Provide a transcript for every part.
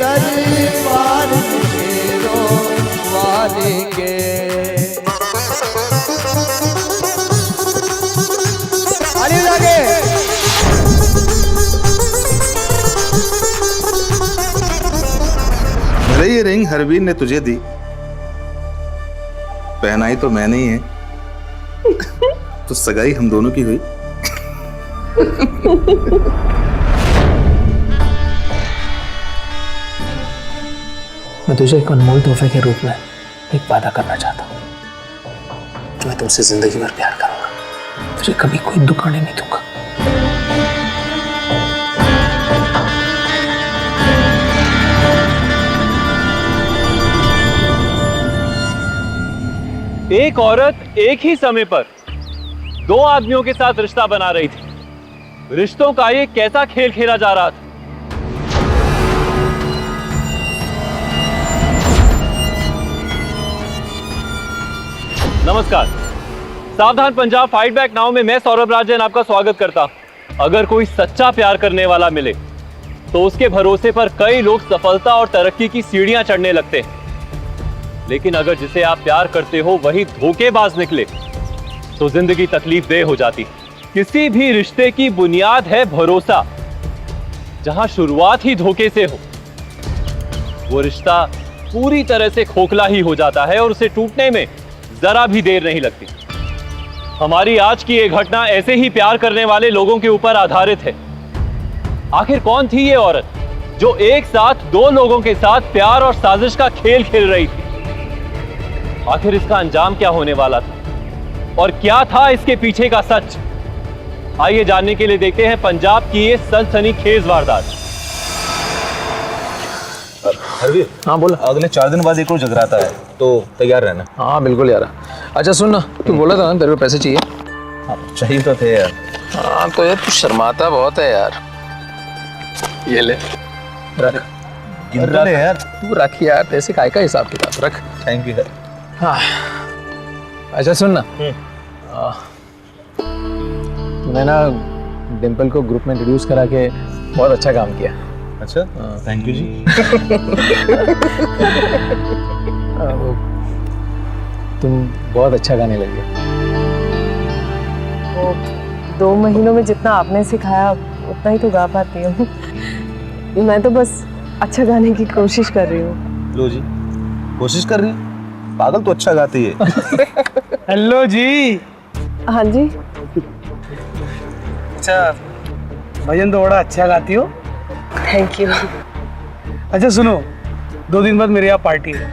करी पार मेरो वाली के। आने लगे भले ये रिंग हरवीर ने तुझे दी, पहनाई तो मैंने ही है, तो सगाई हम दोनों की हुई। मैं तुझे एक अनमोल तोहफे के रूप में एक वादा करना चाहता हूँ कि मैं तुमसे जिंदगी भर प्यार करूंगा, तुझे कभी कोई दुख आने नहीं दूंगा। एक औरत एक ही समय पर दो आदमियों के साथ रिश्ता बना रही थी। रिश्तों का ये कैसा खेल खेला जा रहा था? नमस्कार, सावधान पंजाब फाइट बैक नाउ में मैं सौरभ राजन आपका स्वागत करता हूं। अगर कोई सच्चा प्यार करने वाला मिले तो उसके भरोसे पर कई लोग सफलता और तरक्की की सीढ़ियां चढ़ने लगते हैं, लेकिन अगर जिसे आप प्यार करते हो वही धोखेबाज निकले तो जिंदगी तकलीफदेह हो जाती। किसी भी रिश्ते की बुनियाद है भरोसा। जहां शुरुआत ही धोखे से हो, वो रिश्ता पूरी तरह से खोखला ही हो जाता है और उसे टूटने में जरा भी देर नहीं लगती। हमारी आज की ये घटना ऐसे ही प्यार करने वाले लोगों के ऊपर आधारित है। आखिर कौन थी ये औरत जो एक साथ दो लोगों के साथ प्यार और साजिश का खेल खेल रही थी? आखिर इसका अंजाम क्या होने वाला था और क्या था इसके पीछे का सच? आइए जानने के लिए देखते हैं पंजाब की ये सनसनीखेज वारदात। हरवीर, हाँ बोला। अगले 4 दिन बाद एक और जगराता है, तो तैयार रहना। हाँ बिल्कुल यार। अच्छा सुन ना, तू बोला था ना तेरे को पैसे चाहिए। हाँ, चाहिए तो थे यार। हाँ तो यार तू शर्माता बहुत है यार। ये ले रख। गिनते ले यार। तू रख यार, पैसे काय का हिसाब किताब रख। थैंक यू यार। हाँ अच्छा सुन ना, तूने ना डिम्पल को ग्रुप में इंट्रोड्यूस करा के बहुत अच्छा काम किया। अच्छा, थैंक यू जी। तुम बहुत अच्छा गाने लगे। वो 2 महीनों में जितना आपने सिखाया उतना ही तो गा पाती हूँ। मैं तो बस अच्छा गाने की कोशिश कर रही हूँ। लो जी, कोशिश कर रही है? पागल तो अच्छा गाती है। हेलो जी। हाँ जी। अच्छा, भजन तो बड़ा अच्छा गाती हो। Thank you. अच्छा सुनो, 2 दिन बाद मेरे यहाँ पार्टी है,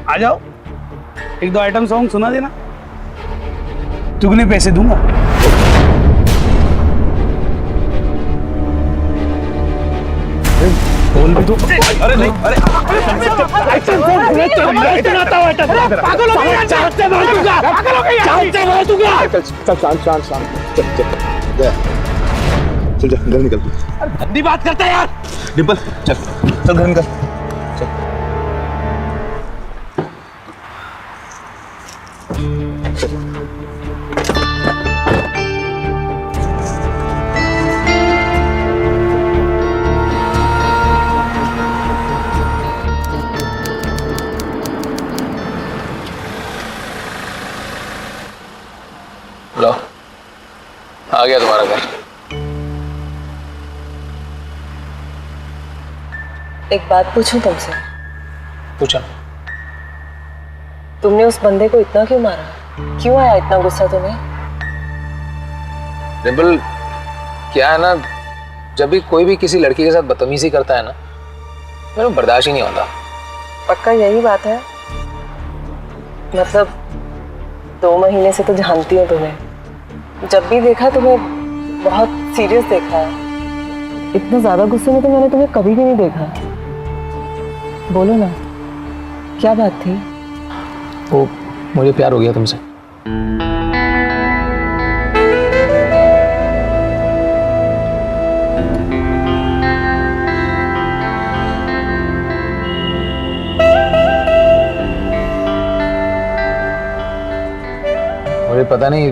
आ जाओ। 1-2 आइटम सॉन्ग सुना देना, तुगने पैसे दूंगा। बोल भी दो। अरे नहीं, अरे चल जा घर निकल। गंदी बात करता है यार। डिम्पल चल चल घर निकल चल। लो आ गया तुम्हारा घर। एक बात पूछूं तुमसे? पूछा। तुमने उस बंदे को इतना क्यों मारा? क्यों आया इतना गुस्सा तुम्हें? डिम्पल क्या है ना, जब भी कोई भी किसी लड़की के साथ बदतमीजी करता है ना, मेरे को बर्दाश्त ही नहीं होता। पक्का यही बात है? मतलब 2 महीने से तो जानती हूँ तुम्हें, जब भी देखा तुम्हें बहुत सीरियस देखा है। इतना ज्यादा गुस्से में तो मैंने तुम्हें कभी भी नहीं देखा। बोलो ना, क्या बात थी? वो मुझे प्यार हो गया तुमसे। मुझे पता नहीं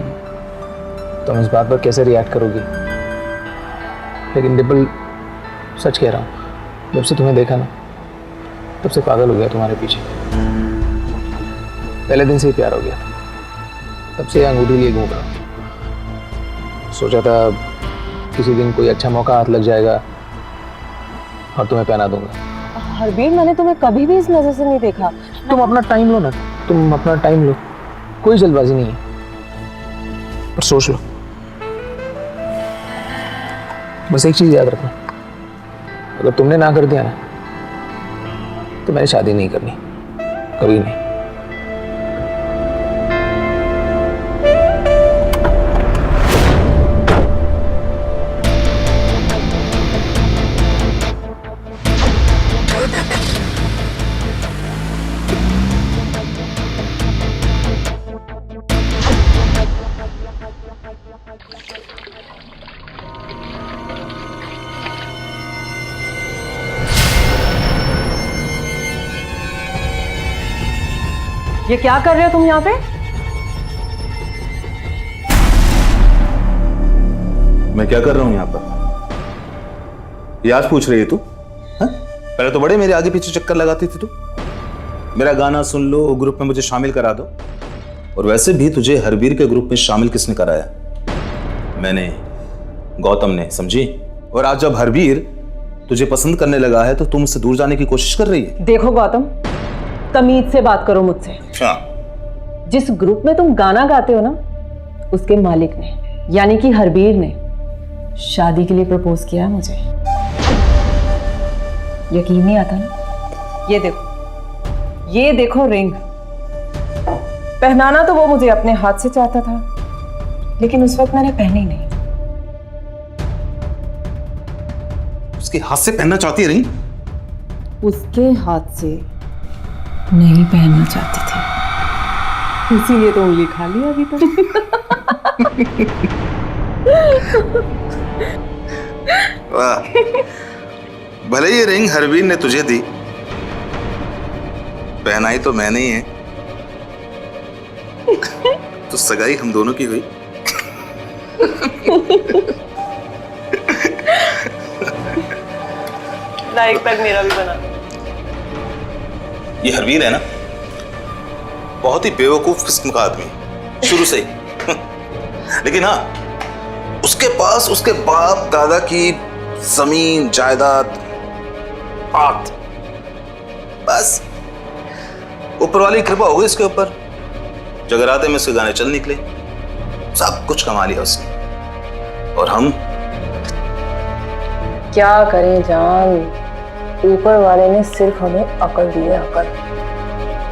तुम इस बात पर कैसे रिएक्ट करोगी, लेकिन डिम्पल सच कह रहा हूँ, जब से तुम्हें देखा ना तब से पागल हो गया तुम्हारे पीछे। पहले दिन से ही प्यार हो गया, तब से अंगूठी लिए घूम रहा हूं। सोचा था किसी दिन कोई अच्छा मौका हाथ लग जाएगा और तुम्हें पहना दूंगा। हरबीर, मैंने तुम्हें कभी भी इस नजर से नहीं देखा। तुम अपना टाइम लो ना, तुम अपना टाइम लो, कोई जल्दबाजी नहीं है, पर सोच लो। बस एक चीज याद रखना, अगर तुमने ना कर दिया ना तो मैंने शादी नहीं करनी, कभी नहीं। ये क्या कर रहे हो तुम यहाँ पे? मैं क्या कर रहा हूं यहाँ पर? ये आज पूछ रही है तू? हाँ? पहले तो बड़े मेरे आगे पीछे चक्कर लगाती थी तू। मेरा गाना सुन लो, ग्रुप में मुझे शामिल करा दो। और वैसे भी तुझे हरबीर के ग्रुप में शामिल किसने कराया? मैंने, गौतम ने, समझी? और आज जब हरबीर तुझे पसंद करने लगा है तो तुम उससे दूर जाने की कोशिश कर रही है। देखो गौतम, तमीज से बात करो मुझसे। अच्छा, जिस ग्रुप में तुम गाना गाते हो ना, उसके मालिक ने यानी कि हरबीर ने शादी के लिए प्रपोज किया है मुझे। यकीन नहीं आता ना? ये देखो रिंग। पहनाना तो वो मुझे अपने हाथ से चाहता था, लेकिन उस वक्त मैंने पहनी नहीं। उसके हाथ से पहनना चाहती है रिंग? उसके हाथ से नहीं पहनना चाहती थी, इसीलिए तो उंगली खा ली अभी तक। वाह, भले ये रिंग हरबीर ने तुझे दी, पहनाई तो मैंने ही है। तो सगाई हम दोनों की हुई। लाइक तक मेरा भी बना। ये हरबीर है ना, बहुत ही बेवकूफ किस्म का आदमी शुरू से ही। लेकिन हाँ, उसके पास उसके बाप दादा की जमीन जायदाद, बात, बस ऊपर वाली कृपा हो गई इसके ऊपर। जगराते में उसके गाने चल निकले, सब कुछ कमा लिया उसने। और हम क्या करें जान, ऊपर वाले ने सिर्फ हमें अकल दी है, अकल,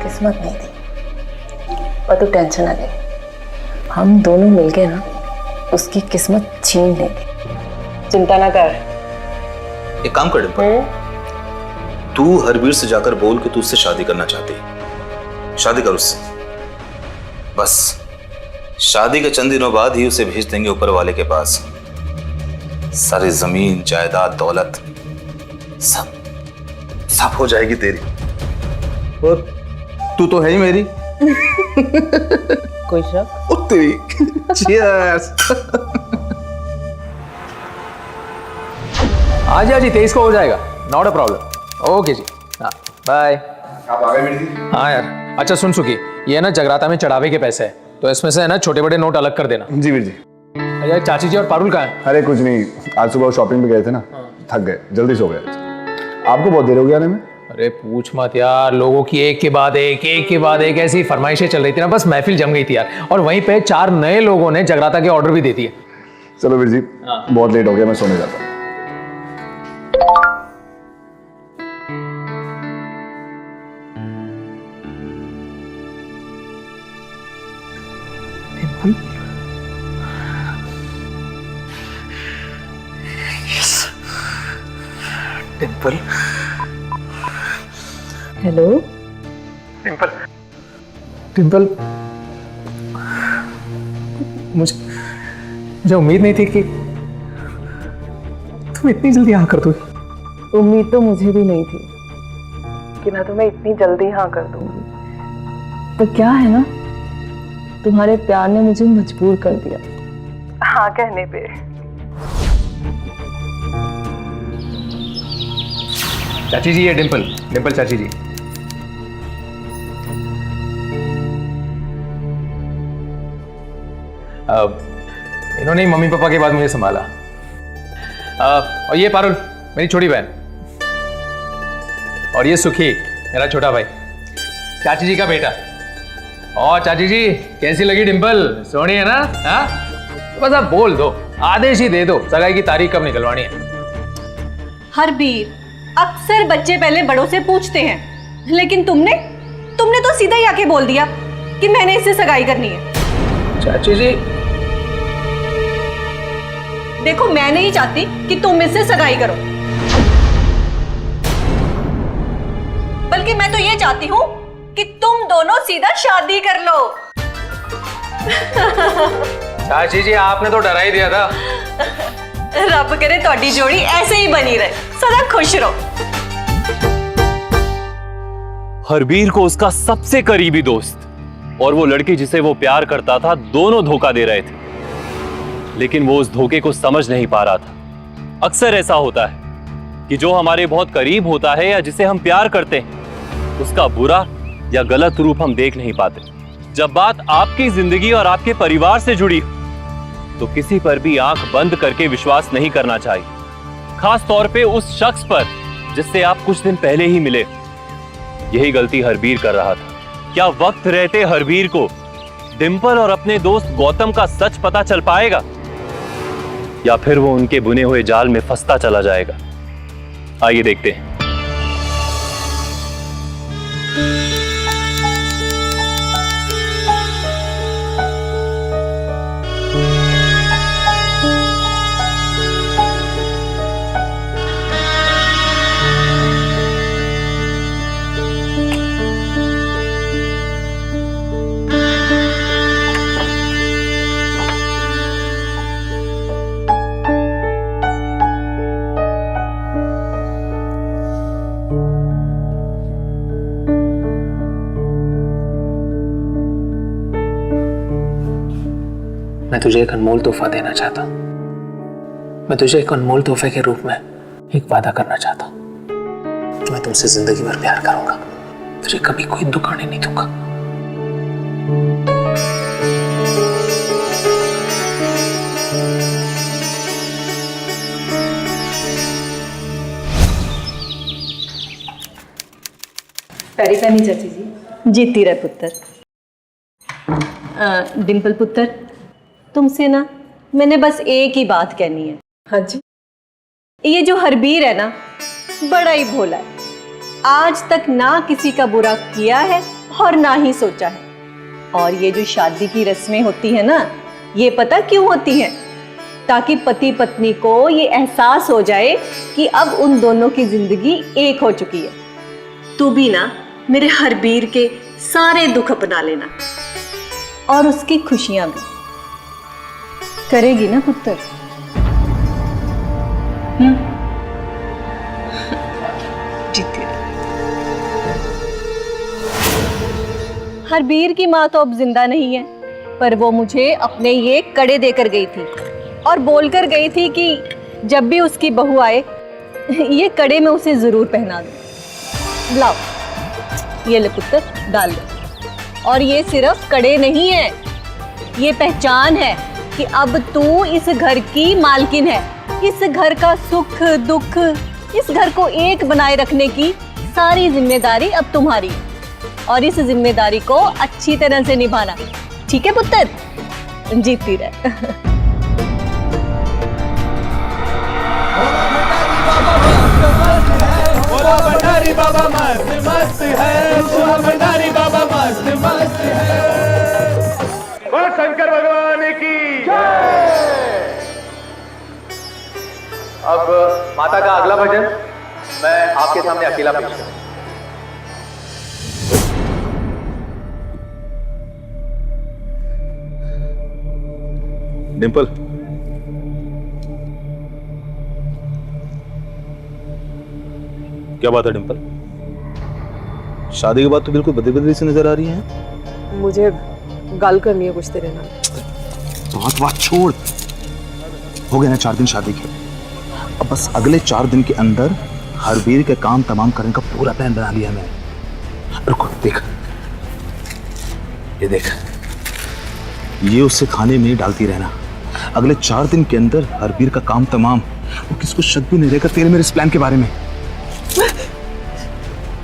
किस्मत नहीं दी। पर तू टेंशन ना ले, हम दोनों मिलके ना उसकी किस्मत छीन लेंगे। चिंता ना कर। एक काम कर डिंपल, तू हरबीर से जाकर बोल कि तू उससे शादी करना चाहती है। शादी कर उससे, बस शादी के चंद दिनों बाद ही उसे भेज देंगे ऊपर वाले के पास। सारी जमीन जायदाद दौलत सब सब हो जाएगी तेरी। और तू तो है ही मेरी। कोई शक? तेरी Cheers। आज जी 23 को हो जाएगा, नॉट अ प्रॉब्लम। ओके जी, हाँ बाय। आप आ गए मेरी जी? हाँ यार, अच्छा सुन सुखी, ये ना जगराता में चढ़ावे के पैसे है, तो इसमें से है ना छोटे बड़े नोट अलग कर देना। जी वीर जी। अरे चाची जी और पारुल कहाँ हैं? अरे कुछ नहीं, आज सुबह शॉपिंग पे गए थे ना, थक गए, जल्दी सो गए। आपको बहुत देर हो गई आने में। अरे पूछ मत यार, लोगों की एक के बाद एक ऐसी फरमाइशें चल रही थी ना, बस महफिल जम गई थी यार। और वहीं पे 4 नए लोगों ने जगराता के ऑर्डर भी दे दिए। चलो वीर जी, बहुत लेट हो गया, मैं सोने जाता हूँ। डिंपल, हेलो डिंपल, मुझे उम्मीद नहीं थी कि तुम इतनी जल्दी हाँ कर दोगी। उम्मीद तो मुझे भी नहीं थी कि मैं तुम्हें इतनी जल्दी हाँ कर दूंगी। तो क्या है ना, तुम्हारे प्यार ने मुझे मजबूर कर दिया हाँ कहने पे। चाची जी, ये डिम्पल, डिम्पल चाची जी। इन्होंने ही मम्मी पापा के बाद मुझे संभाला। और ये पारुल, मेरी छोटी बहन। और ये सुखी, मेरा छोटा भाई, चाची जी का बेटा। और चाची जी, कैसी लगी डिम्पल? सोनी है ना? हाँ, तो बस आप बोल दो, आदेश ही दे दो, सगाई की तारीख कब निकलवानी है। हरबीर, अक्सर बच्चे पहले बड़ों से पूछते हैं, लेकिन तुमने तो सीधा ही आके बोल दिया कि मैंने इससे सगाई करनी है। चाची जी, देखो, मैं नहीं चाहती कि तुम इससे सगाई करो, बल्कि मैं तो ये चाहती हूँ कि तुम दोनों सीधा शादी कर लो। चाची जी, आपने तो डरा ही दिया था। रब करे ਤੁਹਾਡੀ जोड़ी ऐसे ही बनी रहे, सदा खुश रहो। हरबीर को उसका सबसे करीबी दोस्त और वो लड़की जिसे वो प्यार करता था, दोनों धोखा दे रहे थे, लेकिन वो उस धोखे को समझ नहीं पा रहा था। अक्सर ऐसा होता है कि जो हमारे बहुत करीब होता है या जिसे हम प्यार करते हैं, उसका बुरा या गलत रूप हम देख नहीं पाते। जब बात आपकी जिंदगी और आपके परिवार से जुड़ी तो किसी पर भी आंख बंद करके विश्वास नहीं करना चाहिए, खास तौर पे उस शख्स पर जिससे आप कुछ दिन पहले ही मिले। यही गलती हरबीर कर रहा था। क्या वक्त रहते हरबीर को डिंपल और अपने दोस्त गौतम का सच पता चल पाएगा, या फिर वो उनके बुने हुए जाल में फंसता चला जाएगा? आइए देखते हैं। मैं तुझे एक अनमोल तोहफा देना चाहता हूं। मैं तुझे एक अनमोल तोहफे के रूप में एक वादा करना चाहता हूं। मैं तुमसे जिंदगी भर प्यार करूंगा, तुझे कभी कोई दुख आने नहीं दूंगा। पैरी पैनी चाची जी। जीती रहे पुत्र। डिंपल पुत्र, तुमसे ना मैंने बस एक ही बात कहनी है। हाँ जी। ये जो हरबीर है ना, बड़ा ही भोला है। आज तक ना किसी का बुरा किया है और ना ही सोचा है। और ये जो शादी की रस्में होती है ना, ये पता क्यों होती हैं? ताकि पति पत्नी को ये एहसास हो जाए कि अब उन दोनों की जिंदगी एक हो चुकी है। तू भी ना मेरे हरबीर के सारे दुख अपना लेना और उसकी खुशियां भी। करेगी ना पुत्र? जीती रहे। हरबीर की माँ तो अब जिंदा नहीं है, पर वो मुझे अपने ये कड़े देकर गई थी और बोलकर गई थी कि जब भी उसकी बहू आए, ये कड़े मैं उसे जरूर पहना दूं। लाओ, ये ले पुत्र, डाल दो। और ये सिर्फ कड़े नहीं है, ये पहचान है कि अब तू इस घर की मालकिन है। इस घर का सुख दुख, इस घर को एक बनाए रखने की सारी जिम्मेदारी अब तुम्हारी, और इस जिम्मेदारी को अच्छी तरह से निभाना। ठीक है पुत्र? जीती रहे। भंडारी बाबा मस्त मस्त है, भंडारी बाबा मस्त मस्त है। बोल शंकर भगवान की जय। अब माता का अगला भजन मैं आपके सामने अकेला पेश करूं। डिंपल, क्या बात है डिंपल? शादी के बाद तो बिल्कुल बदली बदली से नजर आ रही हैं। मुझे गल करनी है कुछ तेरे नाल। बहुत बात छोड़, हो गए ना 4 दिन शादी के। अब बस अगले 4 दिन के अंदर हरवीर के काम तमाम करने का पूरा प्लान बना लिया मैंने। रुको देख, ये देख, ये उससे खाने में डालती रहना। अगले 4 दिन के अंदर हरवीर का काम तमाम। वो किसको शक भी नहीं रहेगा तेरे मेरे इस प्लान के बारे में।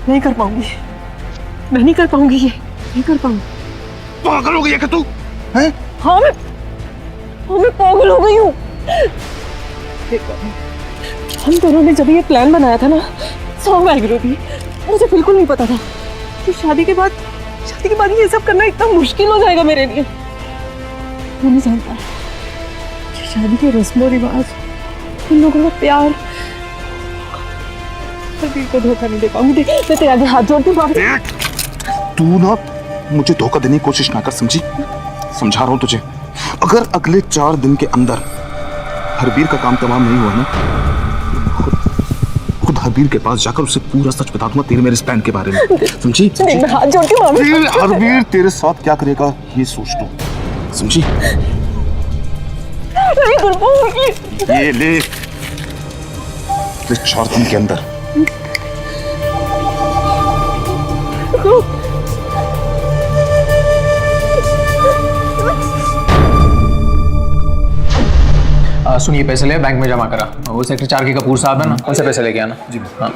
नहीं कर पाऊंगी, मैं नहीं कर पाऊंगी, ये नहीं कर पाऊंगी। पागल हो गई है क्या तू? हैं? हाँ मैं पागल हो गई हूँ। हम दोनों ने जब ये प्लान बनाया था ना, 100 वाहिगुरु थी, मुझे बिल्कुल नहीं पता था कि शादी के बाद ये सब करना इतना मुश्किल हो जाएगा मेरे लिए। मैं नहीं जानता कि शादी के रस्मों रिवाज, उन लोगों का प्यार, हरवीर को धोखा नहीं दे पाऊंगी। मैं तेरे आगे हाथ जोड़ती हूँ। तू ना मुझे धोखा देने की कोशिश ना कर, समझी? समझा रहा हूं तुझे। अगर अगले 4 दिन के अंदर हरवीर का काम तमाम नहीं हुआ ना, खुद हरवीर के पास जाकर उसे पूरा सच बता दूंगा तेरे मेरे इस प्लान के बारे में, समझी? मैं हाथ जोड़ती हूँ। हरवीर तेरे साथ क्या करेगा ये सोच तू, समझी? नहीं कर पाऊंगी। ये ले 4 दिन के अंदर। सुनिए, पैसे ले बैंक में जमा करा। वो सेक्टर 4 के कपूर साहब है ना, उनसे पैसे लेके आना। जी हाँ।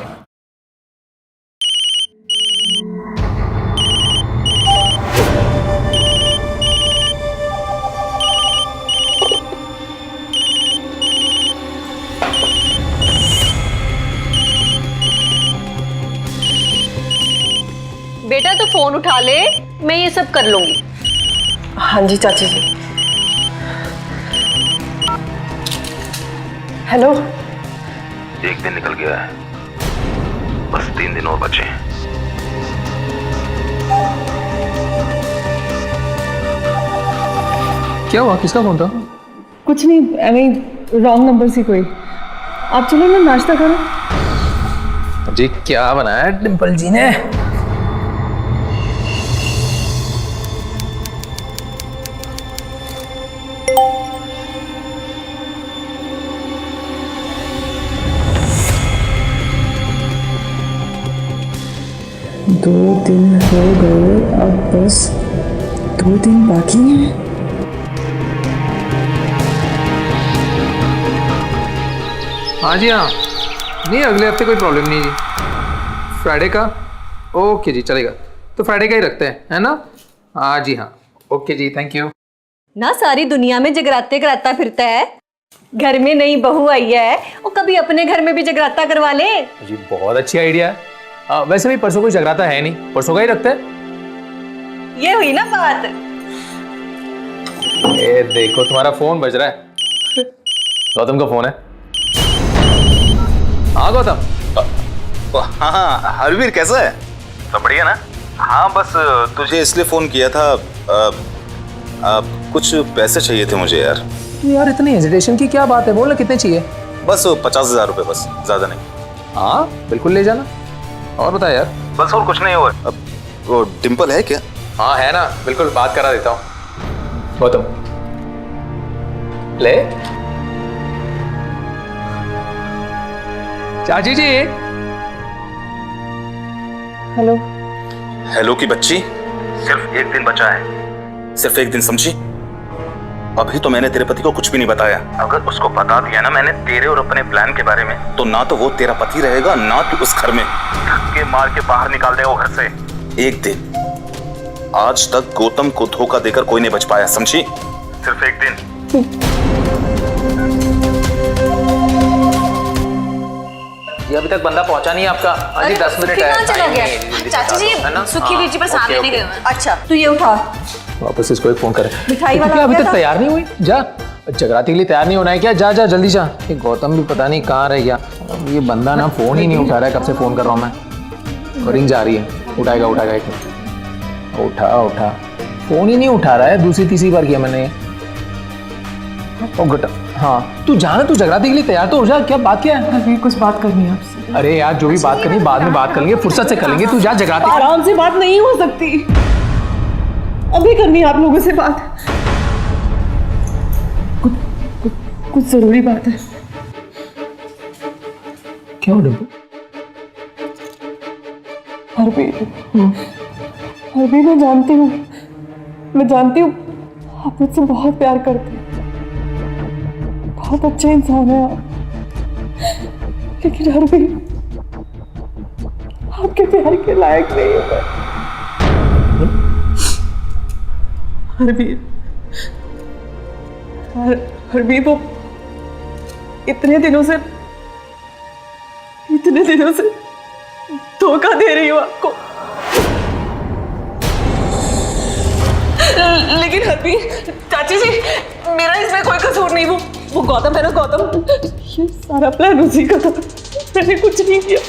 बेटा तो फोन उठा ले, मैं ये सब कर लूंगी। हाँ जी चाची जी। हेलो। एक दिन निकल गया है, बस 3 दिन और बचे हैं। क्या हुआ? किसका फोन था? कुछ नहीं, ऐਵੇਂ रॉन्ग नंबर से कोई। आप चलो ना नाश्ता करो। जी क्या बनाया डिम्पल जी ने? दो दिन हो गए, अब बस 2 दिन बाकी हैं। हाँ जी हाँ, नहीं अगले हफ्ते कोई प्रॉब्लम नहीं जी। फ्राइडे का ओके जी, चलेगा। तो फ्राइडे का ही रखते हैं, है ना? हाँ जी हाँ, ओके जी, थैंक यू। ना सारी दुनिया में जगराते कराता फिरता है, घर में नई बहू आई है, वो कभी अपने घर में भी जगराता करवा ले। जी बहुत अच्छी आइडिया है। वैसे भी परसों कोई जगराता है नहीं, परसों का ही रखते हैं। ये हुई ना बात। ए देखो तुम्हारा फोन बज रहा है। गौतम का फोन है। हाँ गौतम। हाँ हरवीर कैसा है? सब बढ़िया ना? हाँ बस तुझे इसलिए फोन किया था, कुछ पैसे चाहिए थे मुझे यार। यार इतनी हेजिटेशन की क्या बात है, बोल ना कितने चाहिए? बस 50,000 रुपए, बस ज्यादा नहीं। हाँ बिल्कुल ले जाना। और बता यार। बस और कुछ नहीं हुआ। वो डिम्पल है क्या? हाँ है ना, बिल्कुल बात करा देता हूँ। गौतम ले। चाची जी। हेलो। हेलो की बच्ची, सिर्फ 1 दिन बचा है, सिर्फ 1 दिन, समझी? अभी तो मैंने तेरे पति को कुछ भी नहीं बताया। अगर उसको बता दिया ना मैंने तेरे और अपने प्लान के बारे में, तो ना तो वो तेरा पति रहेगा, ना तू उस घर में। धक्के मार के बाहर निकाल देगा वो घर से। 1 दिन। आज तक गौतम को धोखा देकर कोई नहीं बच पाया, समझी? सिर्फ 1 दिन। ये अभी तक बंदा पहुंचा नहीं है आपका। हाँ जी 10 मिनट है। चला गया चाची जी, सुखी वीर जी पर साथ लेने गए। अच्छा तू ये उठा, वापस इसको एक फोन करे। मिठाई वाला क्या अभी आ तक गया था? तैयार नहीं हुई? जा जगराती के लिए तैयार नहीं होना है क्या? जा जा जल्दी जा। ये गौतम भी पता नहीं कहाँ रह गया। ये बंदा ना फोन ही नहीं उठा रहा है, कब से फोन कर रहा हूँ मैं। और रिंग जा रही है, उठाएगा उठाएगा एक मिनट। उठा उठा, फोन ही नहीं उठा रहा है। दूसरी तीसरी बार किया मैंने। ओ गटा, हाँ तू जाना, तू जगराती के लिए तैयार तो हो जा। क्या बात क्या है? अभी कुछ बात करनी है आपसे। अरे यार जो भी बात करनी बाद में बात कर लेंगे, फुर्सत से कर लेंगे। तू जा जगराती। आराम से बात नहीं हो सकती, अभी करनी है आप लोगों से बात। कुछ जरूरी बात है। क्या हो डिम्पल? हरबीर, हरबीर मैं जानती हूँ आप मुझसे बहुत प्यार करते हैं, बहुत अच्छे इंसान हैं आप, लेकिन हरबीर आपके प्यार के लायक नहीं हो मैं। हरबीर वो इतने दिनों से धोखा दे रही हूँ आपको, लेकिन हरबीर चाची जी मेरा इसमें कोई कसूर नहीं। वो गौतम है ना, गौतम, ये सारा प्लान उसी का था, मैंने कुछ नहीं किया,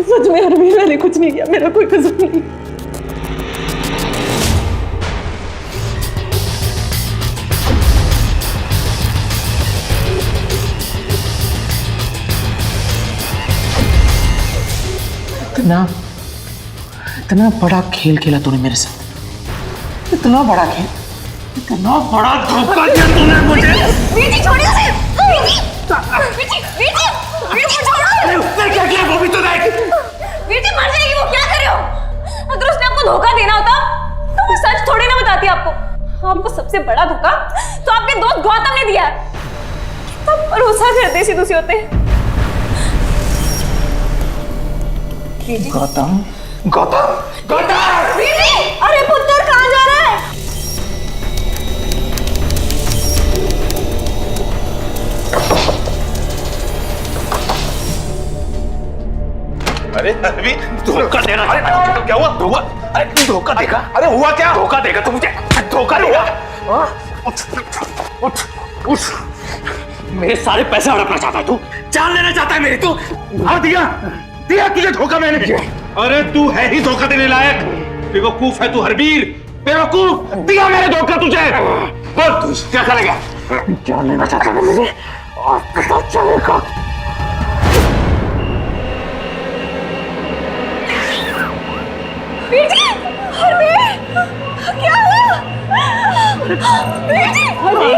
सच में हरबीर मैंने कुछ नहीं किया, मेरा कोई कसूर नहीं। इतना बड़ा खेल खेला तूने मेरे साथ, इतना बड़ा खेल, इतना बड़ा धोखा दिया तूने मुझे। वीर जी छोड़िए उसे, वीर जी छोड़ो। उसने क्या किया वो भी तो देख। वीर जी मर जाएगी वो, क्या कर रहे हो? अगर उसने आपको धोखा देना होता तो वो सच थोड़ी ना बताती आपको सबसे बड़ा धोखा तो आपके दोस्त गौतम ने दिया है। कितना भरोसा करते सीधे होते हैं। गौतम वीर जी, अरे पुत्र कहाँ जा रहा है? अरे अभी धोखा देना, क्या हुआ? अरे तू धोखा देगा? अरे हुआ क्या? धोखा देगा तू मुझे, धोखा देगा। उठ मेरे सारे पैसे हड़पना चाहता है तू, जान लेना चाहता है मेरी तू। हाँ दिया तुझे धोखा मैंने। अरे तू है ही धोखा देने लायक, बेवकूफ है तू हरबीर, बेवकूफ। दिया मैंने धोखा तुझे, बोल तू क्या करेगा? जान लेना चाहता है मेरे, और पता चलेगा। वीर जी, हरबीर, क्या हुआ? वीर जी, हरबीर,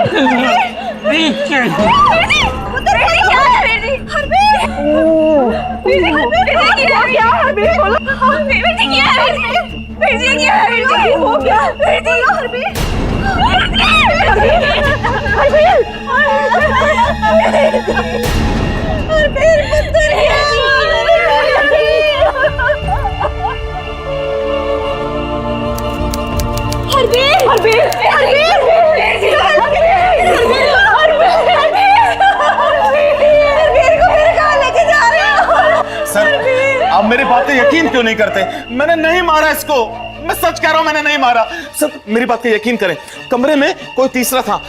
वीर जी, क्या है वीर जी? हरबीर, वीर जी, क्या हरबीर बोलो? वीर जी क्या है वीर जी? क्या है वीर जी? वो क्या? वीर जी, हरबीर, हरबीर पुत्र क्या? सर आप मेरी बातें यकीन क्यों नहीं करते? मैंने नहीं मारा इसको, मैं सच कह रहा हूं, मैंने नहीं मारा। सर मेरी बात पे यकीन करें, कमरे में कोई तीसरा था,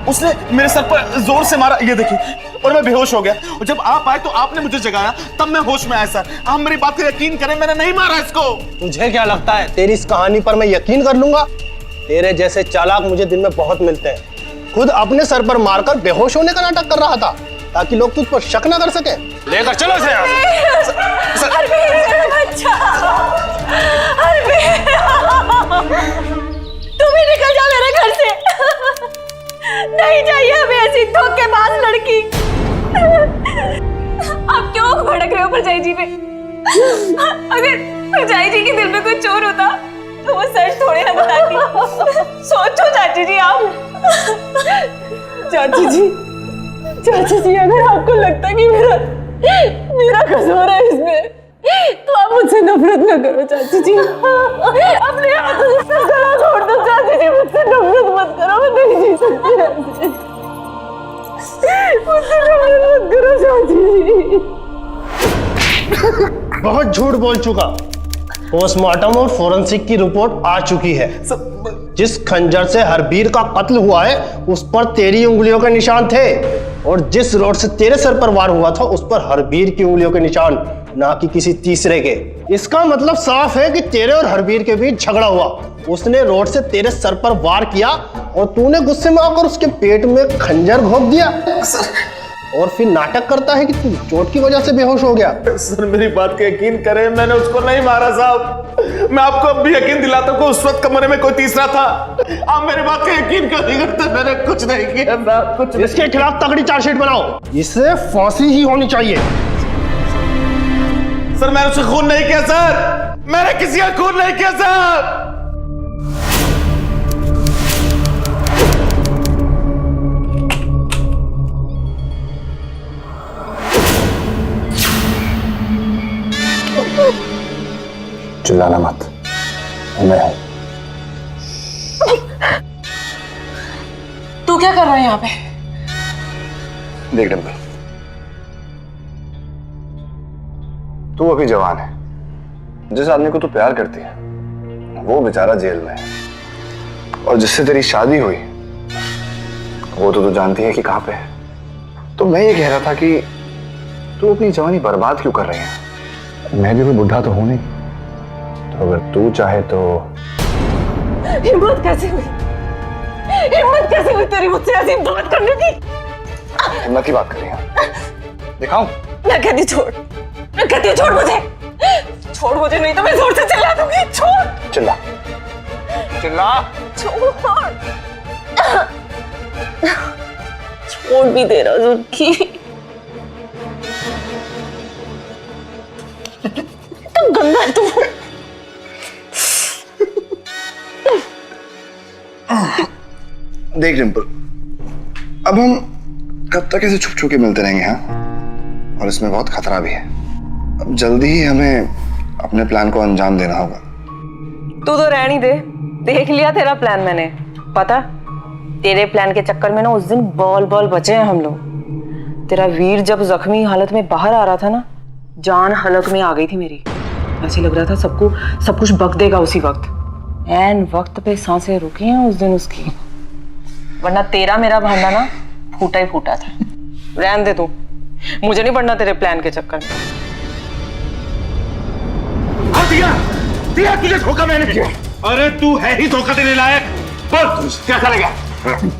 उसने मेरे सर पर जोर से मारा, ये देखिए, और मैं बेहोश हो गया। और जब आप आए तो आपने मुझे जगाया, तब मैं होश में आया। सर आप मेरी बात पे यकीन करें, मैंने नहीं मारा इसको। तुझे क्या लगता है तेरी इस कहानी पर मैं यकीन कर लूंगा? तेरे जैसे चालाक मुझे दिन में बहुत मिलते हैं। खुद अपने सर पर मारकर बेहोश होने का नाटक कर रहा था ताकि लोग तुझ पर शक न कर सके। लेकर चलो इसे यहाँ से। तुम ही निकल जाओ मेरे घर से, नहीं चाहिए हमें ऐसी धोखेबाज लड़की। आप क्यों भड़क रहे हो परजाई जी पे? अगर परजाई जी के दिल में कोई चोर होता तो वो सच थोड़े ना बताती। सोचो चाची जी आप। चाची जी अगर आपको लगता है कि मेरा कसूर है इसमें तो आप मुझसे नफरत न करो चाची जी। अपने हाथों से सब गला छोड़ दो चाची जी, मुझसे नफरत मत करो, मैं नहीं जी सकती ऐसे। मुझसे नफरत मत करो चाची जी। बहुत झूठ बोल चुका। पोस्टमार्टम और फोरेंसिक की रिपोर्ट आ चुकी है। जिस खंजर से हरबीर का कत्ल हुआ है उस पर तेरी उंगलियों के निशान थे, और जिस रोड से तेरे सर पर वार हुआ था उस पर हरबीर की उंगलियों के निशान, ना कि किसी तीसरे के। इसका मतलब साफ है कि तेरे और हरबीर के बीच झगड़ा हुआ। उसने रोड से तेरे सर पर वार किया और तूने गुस्से में आकर उसके पेट में खंजर घोंप दिया, और फिर नाटक करता है कि तू चोट की वजह से बेहोश हो गया। सर मेरी बात का यकीन करें, मैंने उसको नहीं मारा साहब। मैं आपको अब भी यकीन दिलाता हूँ उस वक्त कमरे में कोई तीसरा था। आप मेरी बात का यकीन क्यों नहीं करते? मैंने कुछ नहीं किया साहब, कुछ नहीं। इसके खिलाफ तगड़ी चार्जशीट बनाओ, इसे फांसी ही होनी चाहिए। सर मैंने उसे खून नहीं किया सर, मैंने किसी का खून नहीं किया साहब। चिल्लाना मत, मैं हूं। तू क्या कर रहा है यहाँ पे? देख डिंपल, तू अभी जवान है। जिस आदमी को तू प्यार करती है वो बेचारा जेल में है, और जिससे तेरी शादी हुई वो तो तू जानती है कि कहां पे है। तो मैं ये कह रहा था कि तू अपनी जवानी बर्बाद क्यों कर रही है? मैं भी कोई बुढ़ा तो हूं नहीं, तो अगर तू चाहे तो। हिम्मत कैसे हुई? हिम्मत कैसे हुई तेरी मुझसे ऐसी बात करने की? हिम्मत की बात कर रही है? दिखाऊं? मैं कहती छोड़, मैं कहती छोड़ मुझे, छोड़ मुझे, नहीं तो मैं जोर से चिल्ला दूंगी। छोड़, चिल्ला चिल्ला। छोड़, छोड़ भी दे रहा जुल्फी। तो गंदा है तू। देख डिंपल, अब हम कब तक ऐसे छुप छुप के मिलते रहेंगे? हाँ, और इसमें बहुत खतरा भी है। अब जल्दी ही हमें अपने प्लान को अंजाम देना होगा। तू तो रहनी दे, देख लिया तेरा प्लान मैंने। पता, तेरे प्लान के चक्कर में ना उस दिन बॉल बॉल बचे हैं हम लोग। तेरा वीर जब जख्मी हालत में बाहर आ रहा था ना, जान हलक में आ गई थी मेरी। ऐसे लग रहा था सब कुछ बक देगा उसी वक्त। एन वक्त पे सांसें रुकी हैं उस दिन उसकी, वरना तेरा मेरा भांडा ना फूटा ही फूटा था। रहने दे तू, मुझे नहीं पड़ना तेरे प्लान के चक्कर में। दिया तुझे धोखा मैंने किया। अरे तू है ही धोखा देने लायक। बोल क्या करेगा?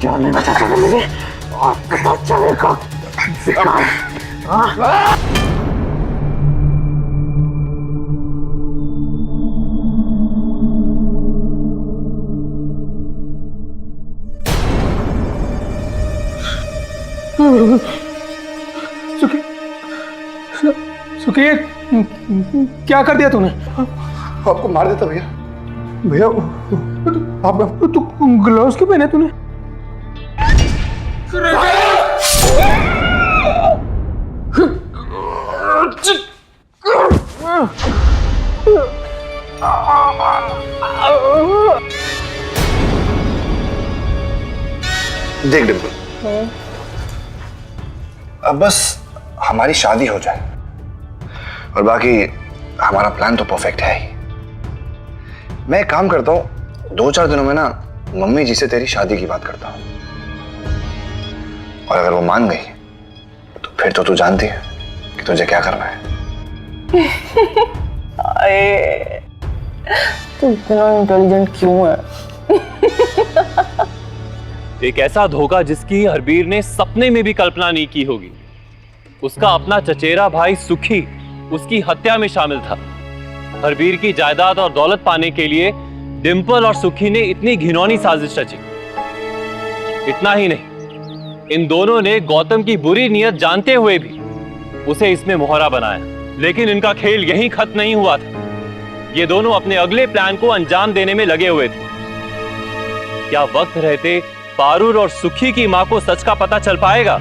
जान नहीं बचा सकते मुझे, और पता चलेगा। सुखी, क्या कर दिया तूने? आपको मार देता भैया। भैया आप तू ग्लव्स क्यों पहने तूने? देख डिंपल, अब बस हमारी शादी हो जाए और बाकी हमारा प्लान तो परफेक्ट है ही। मैं एक काम करता हूं, 2-4 दिनों में ना मम्मी जी से तेरी शादी की बात करता हूं, और अगर वो मान गई तो फिर तो तू जानती है कि तुझे क्या करना है। तू इतना इंटेलिजेंट क्यों है? एक ऐसा धोखा जिसकी हरबीर ने सपने में भी कल्पना नहीं की होगी। उसका अपना चचेरा भाई सुखी उसकी हत्या में शामिल था। हरबीर की जायदाद और दौलत पाने के लिए डिंपल और सुखी ने इतनी घिनौनी साजिश रची। इतना ही नहीं, इन दोनों ने गौतम की बुरी नीयत जानते हुए भी उसे इसमें मोहरा बनाया। लेकिन इनका खेल यहीं खत्म नहीं हुआ था। ये दोनों अपने अगले प्लान को अंजाम देने में लगे हुए थे। क्या वक्त रहते पारुल और सुखी की मां को सच का पता चल पाएगा,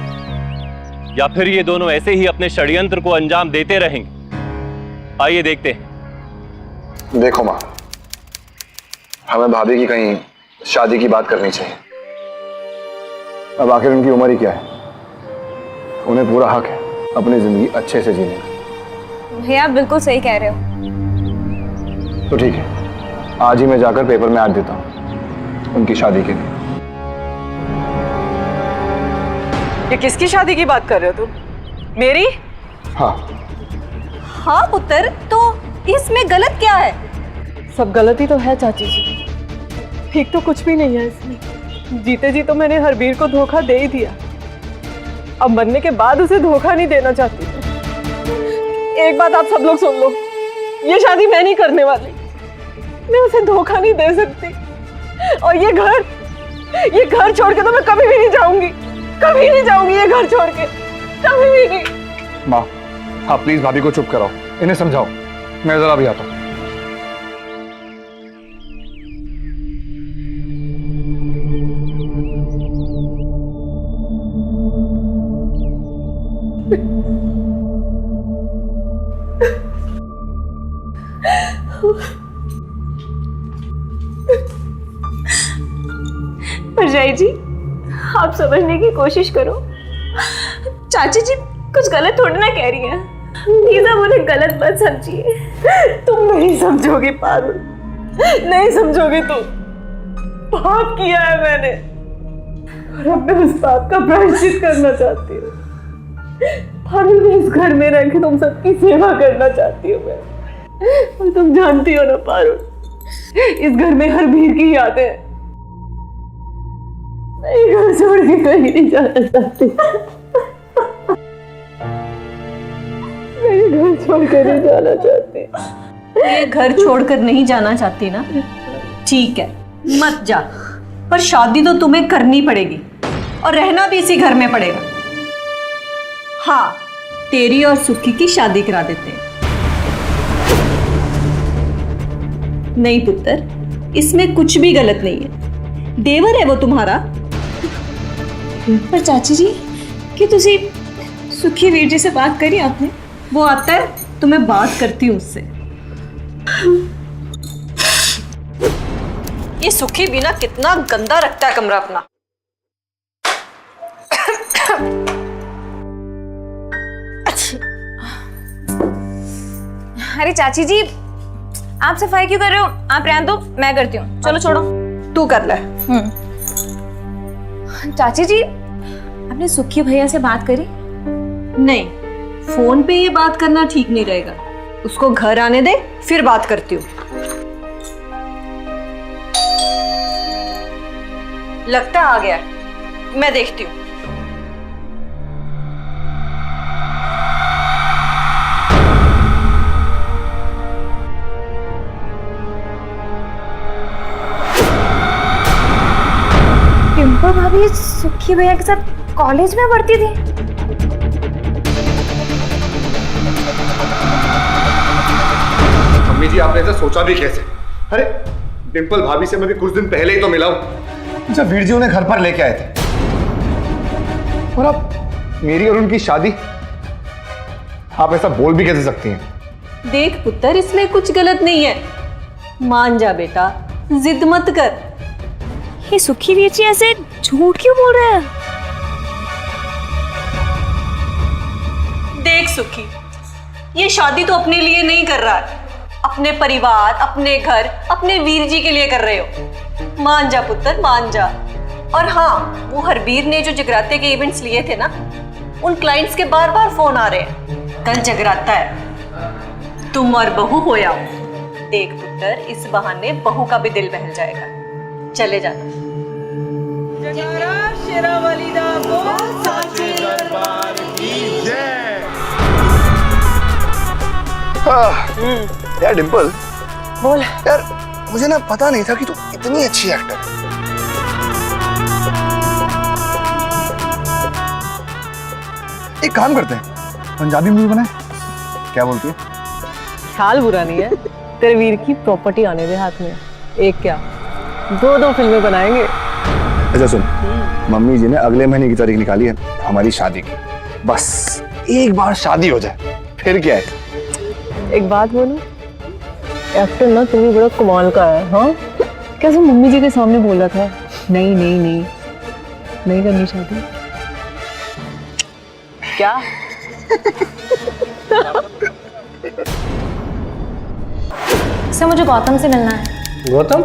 या फिर ये दोनों ऐसे ही अपने षड्यंत्र को अंजाम देते रहेंगे? आइए देखते हैं। देखो मां, हमें भाभी की कहीं शादी की बात करनी चाहिए। अब आखिर उनकी उम्र ही क्या है, उन्हें पूरा हक है अपनी जिंदगी अच्छे से जीने का। भैया आप बिल्कुल सही कह रहे हो। तो ठीक है, आज ही मैं जाकर पेपर में ऐड देता हूं उनकी शादी के लिए। ये किसकी शादी की बात कर रहे हो तुम? मेरी? हाँ। हाँ पुत्र, तो इसमें गलत क्या है? सब गलती तो है चाची जी, ठीक तो कुछ भी नहीं है इसमें। जीते जी तो मैंने हरबीर को धोखा दे ही दिया, अब मरने के बाद उसे धोखा नहीं देना चाहती। एक बात आप सब लोग सुन लो, ये शादी मैं नहीं करने वाली। मैं उसे धोखा नहीं दे सकती, और ये घर छोड़ के तो मैं कभी भी नहीं जाऊंगी, कभी नहीं जाऊंगी ये घर छोड़ के, कभी भी नहीं। माँ, आप प्लीज भाभी को चुप कराओ, इन्हें समझाओ। मैं जरा भी आता हूँ। परजाई जी, आप समझने की कोशिश करो। चाची जी कुछ गलत थोड़ी ना कह रही हैं। प्लीज आप उन्हें गलत मत समझिए। तुम नहीं समझोगे पारुल, नहीं समझोगे तुम। पाप किया है मैंने और अब मैं उस पाप का प्रायश्चित करना चाहती हूँ। पारुल, मैं इस घर में रह के तुम सबकी सेवा करना चाहती हूँ मैं। और तुम जानती हो ना पारुल, इस घर में हर भीड़ की यादें। मैं ये घर छोड़ के कहीं नहीं जाना चाहती। मैं ये घर छोड़ कर नहीं जाना चाहती। ये घर छोड़कर नहीं जाना चाहती ना, ठीक है मत जा, पर शादी तो तुम्हें करनी पड़ेगी और रहना भी इसी घर में पड़ेगा। हाँ, तेरी और सुखी की शादी करा देते हैं। नहीं पुत्र, इसमें कुछ भी गलत नहीं है, देवर है वो तुम्हारा। पर चाची जी, कि तुसी सुखी वीर जी से बात करी आपने? वो आता है तो मैं बात करती हूँ उससे। ये सुखी बिना कितना गंदा रखता है कमरा अपना। अरे चाची जी, आप सफाई क्यों कर रहे हो? आप रहने दो, मैं करती हूँ। चलो छोड़ो, तू कर ले। चाची जी, आपने सुखी भैया से बात करी? नहीं, फोन पे ये बात करना ठीक नहीं रहेगा। उसको घर आने दे, फिर बात करती हूँ। लगता आ गया, मैं देखती हूँ। डिम्पल भाभी सुखी भैया के साथ कॉलेज में पढ़ती थी? मम्मी जी, आपने ऐसा सोचा भी कैसे? अरे डिम्पल भाभी से मैं भी कुछ दिन पहले ही तो मिला हूं जब वीर जी उन्हें घर पर लेके आए थे। और अब मेरी और उनकी शादी, आप ऐसा बोल भी कैसे सकती हैं? देख पुत्र, इसमें कुछ गलत नहीं है। मान जा बेटा, जिद मत कर। ये सुखी वीर जी ऐसे झूठ क्यों बोल रहे हैं? देख सुखी, ये शादी तो अपने लिए नहीं कर रहा है, अपने परिवार, अपने घर, अपने वीर जी के लिए कर रहे हो। मान जा पुत्र, मान जा। और हाँ, वो हरबीर ने जो जगराते के इवेंट्स लिए थे ना, उन क्लाइंट्स के बार बार फोन आ रहे हैं। कल जगराता है, तुम और बहू हो आओ। देख पुत्र, इस बहाने बहू का भी दिल बहल जाएगा। चले जाना। यार डिम्पल, बोल। यार मुझे ना पता नहीं था कि तू इतनी अच्छी एक्टर है। एक काम करते हैं, पंजाबी मूवी बनाए, क्या बोलती है? ख्याल बुरा नहीं है। तेरे वीर की प्रॉपर्टी आने दे हाथ में, एक क्या दो फिल्में बनाएंगे। अच्छा सुन, मम्मी जी ने अगले महीने की तारीख निकाली है हमारी शादी की। बस एक बार शादी हो जाए, फिर क्या है। एक बात बोलूं, एक्टर ना तुम्हें बड़ा कमाल का है। हाँ, कैसे मम्मी जी के सामने बोला था नहीं नहीं नहीं नहीं करनी शादी। क्या? सर मुझे गौतम से मिलना है। गौतम?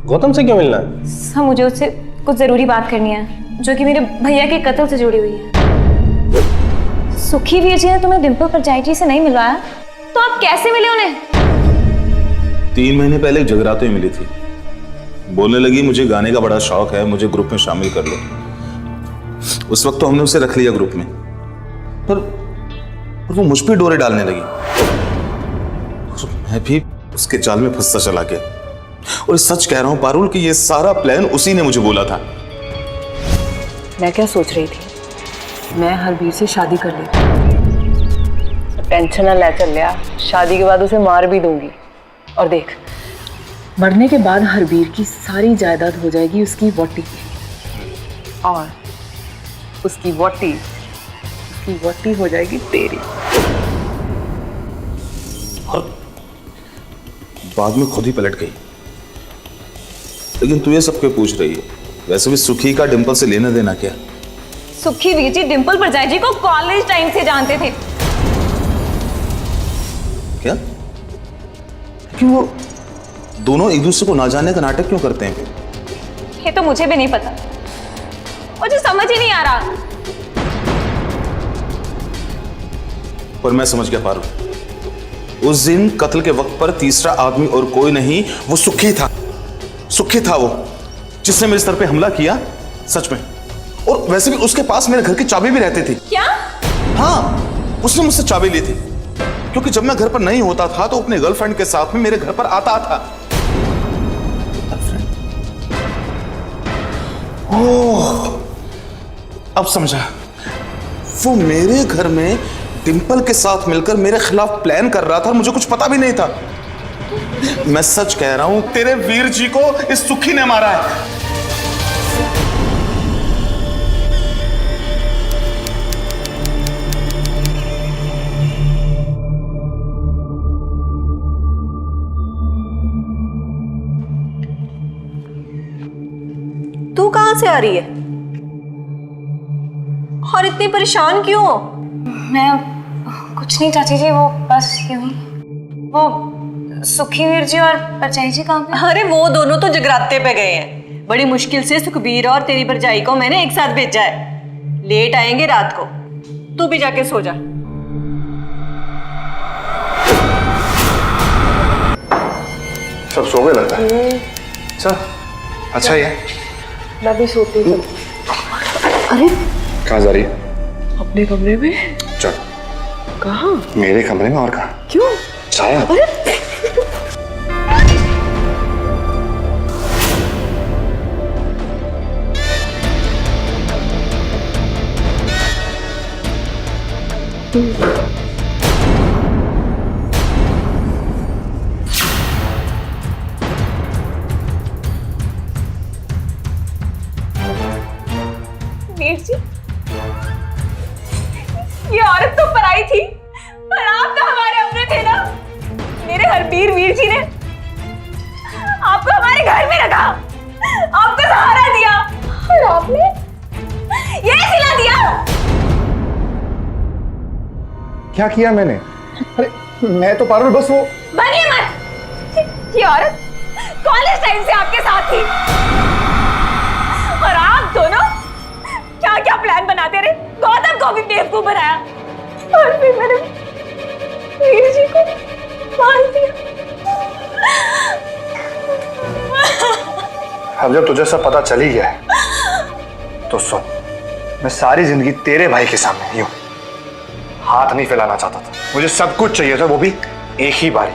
गौतम से क्यों मिलना है? सर मुझे उससे कुछ जरूरी बात करनी है, जो कि मेरे भैया के कत्ल से जुड़ी हुई है। सुखी वीर जी ने तुम्हें डिम्पल परजाई जी से नहीं मिलवाया, तो आप कैसे मिले उन्हें? 3 महीने पहले जगराते में मिली थी। बोलने लगी मुझे गाने का बड़ा शौक है, मुझे ग्रुप में शामिल कर लो। उस वक्त तो हमने उसे रख लिया ग्रुप में, पर वो मुझ पे डोरे डालने लगी। मैं भी उसके जाल में फंसता चला गया। और सच कह रहा हूं पारुल कि ये सारा प्लान उसी ने मुझे बोला था। मैं क्या सोच रही थी, मैं हरबीर से शादी कर ली। टेंशन ना ले चल लिया, शादी के बाद उसे मार भी दूंगी। और देख, मरने के बाद हरबीर की सारी जायदाद हो जाएगी उसकी वोटी की, और उसकी वोटी हो जाएगी तेरी। बाद में खुद ही पलट गई। लेकिन तू ये सब क्यों पूछ रही है? वैसे भी सुखी का डिंपल से लेना देना क्या? सुखी वीर जी डिंपल परजाई जी को कॉलेज टाइम से जानते थे। क्या? क्यों वो दोनों एक दूसरे को ना जानने का नाटक क्यों करते हैं? ये तो मुझे भी नहीं पता, मुझे समझ ही नहीं आ रहा। पर मैं समझ गया पारू। उस दिन कत्ल के वक्त पर तीसरा आदमी और कोई नहीं, वो सुखी था। सुखी था वो जिसने मेरे सर पे हमला किया, सच में। और वैसे भी उसके पास मेरे घर की चाबी भी रहती थी। क्या? हाँ, उसने मुझसे चाबी ली थी, क्योंकि जब मैं घर पर नहीं होता था तो अपने गर्लफ्रेंड के साथ में मेरे घर पर आता था। ओह, अब समझा। वो मेरे घर में डिंपल के साथ मिलकर मेरे खिलाफ प्लान कर रहा था और मुझे कुछ पता भी नहीं था। मैं सच कह रहा हूं, तेरे वीर जी को इस सुखी ने मारा है। तू कहां से आ रही है और इतनी परेशान क्यों हो? मैं कुछ नहीं चाची जी, वो बस यूं ही। वो सुखी वीर जी और परजाई जी कहाँ पे? अरे वो दोनों तो जगराते पे गए हैं। बड़ी मुश्किल से सुखबीर और तेरी परजाई को मैंने एक साथ भेजा है। लेट आएंगे रात को, तू भी जाके सो जा। सब सो गए लगता है। चल, अच्छा ही है। मैं भी सोती हूँ। कहाँ जा रही है? अपने कमरे में। चल। कहाँ? मेरे कमरे में, और कहाँ? क्यों? छाया। वीर जी, ये औरत तो पराई थी, पर आप तो हमारे अपने थे ना। मेरे हरबीर वीर जी ने आपको हमारे घर में रखा, आपको सहारा दिया, और आपने ये सिला दिया। क्या किया मैंने? अरे मैं तो पारुल बस वो बनिए मत। ये औरत कॉलेज टाइम से आपके साथ थी, और आप दोनों क्या क्या प्लान बनाते रहे। गौतम को भी बेवकूफ बनाया, और फिर मैंने वीर जी को मार दिया। अब जब तुझे सब पता चल ही गया है तो सुन, मैं सारी जिंदगी तेरे भाई के सामने यूं हाथ नहीं फैलाना चाहता था। मुझे सब कुछ चाहिए था, वो भी एक ही बारी।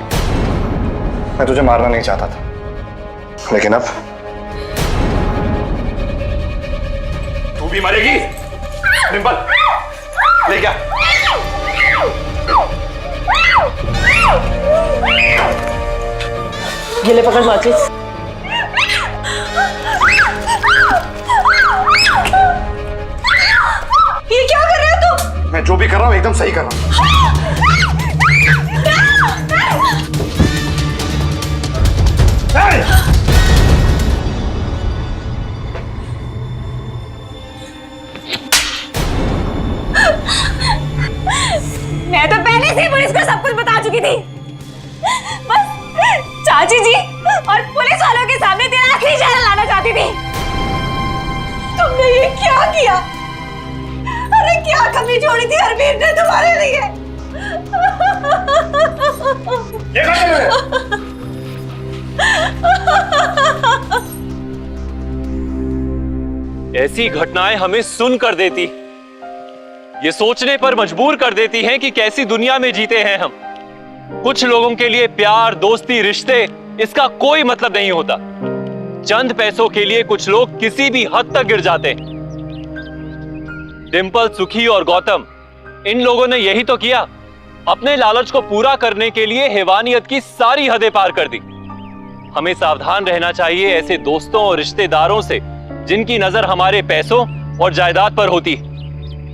मैं तुझे मारना नहीं चाहता था, लेकिन अब तू भी मरेगी। डिंपल, ले क्या? ये ले पकड़ माचिस। ये क्या कर रहे हो तुम? मैं जो भी कर रहा हूं एकदम सही कर रहा हूं। मैं तो पहले से ही पुलिस को सब कुछ बता चुकी थी। बस चाची जी और पुलिस वालों के सामने तेरा आखिरी चेहरा लाना चाहती थी। तुमने ये क्या किया? अरे क्या कमी छोड़ी थी हरबीर ने तुम्हारे लिए? ऐसी घटनाएं हमें सुन कर देती, ये सोचने पर मजबूर कर देती हैं कि कैसी दुनिया में जीते हैं हम। कुछ लोगों के लिए प्यार, दोस्ती, रिश्ते, इसका कोई मतलब नहीं होता। चंद पैसों के लिए कुछ लोग किसी भी हद तक गिर जाते हैं। डिंपल, सुखी और गौतम, इन लोगों ने यही तो किया। अपने लालच को पूरा करने के लिए हैवानियत की सारी हदें पार कर दी। हमें सावधान रहना चाहिए ऐसे दोस्तों और रिश्तेदारों से जिनकी नजर हमारे पैसों और जायदाद पर होती है।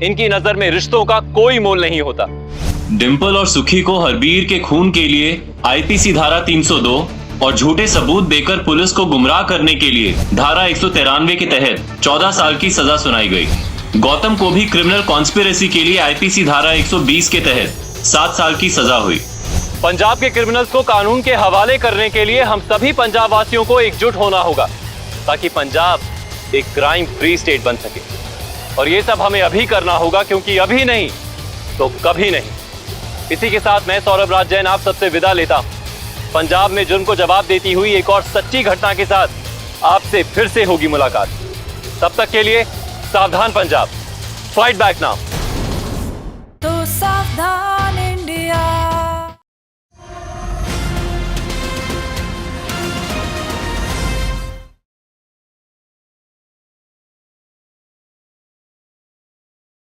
इनकी नजर में रिश्तों का कोई मोल नहीं होता। डिंपल और सुखी को हरबीर के खून के लिए आईपीसी धारा 302 और झूठे सबूत देकर पुलिस को गुमराह करने के लिए धारा 193 के तहत 14 साल की सजा सुनाई गई। गौतम को भी क्रिमिनल कॉन्स्पिरेसी के लिए आईपीसी धारा 120 के तहत 7 साल की सजा हुई। पंजाब के क्रिमिनल्स को कानून के हवाले करने के लिए हम सभी पंजाब वासियों को एकजुट होना होगा, ताकि पंजाब एक क्राइम फ्री स्टेट बन सके। और ये सब हमें अभी करना होगा, क्योंकि अभी नहीं तो कभी नहीं। इसी के साथ मैं सौरभ राज जैन आप सबसे विदा लेता हूं। पंजाब में जुर्म को जवाब देती हुई एक और सच्ची घटना के साथ आपसे फिर से होगी मुलाकात। तब तक के लिए सावधान पंजाब, फाइट बैक नाउ। तो सावधान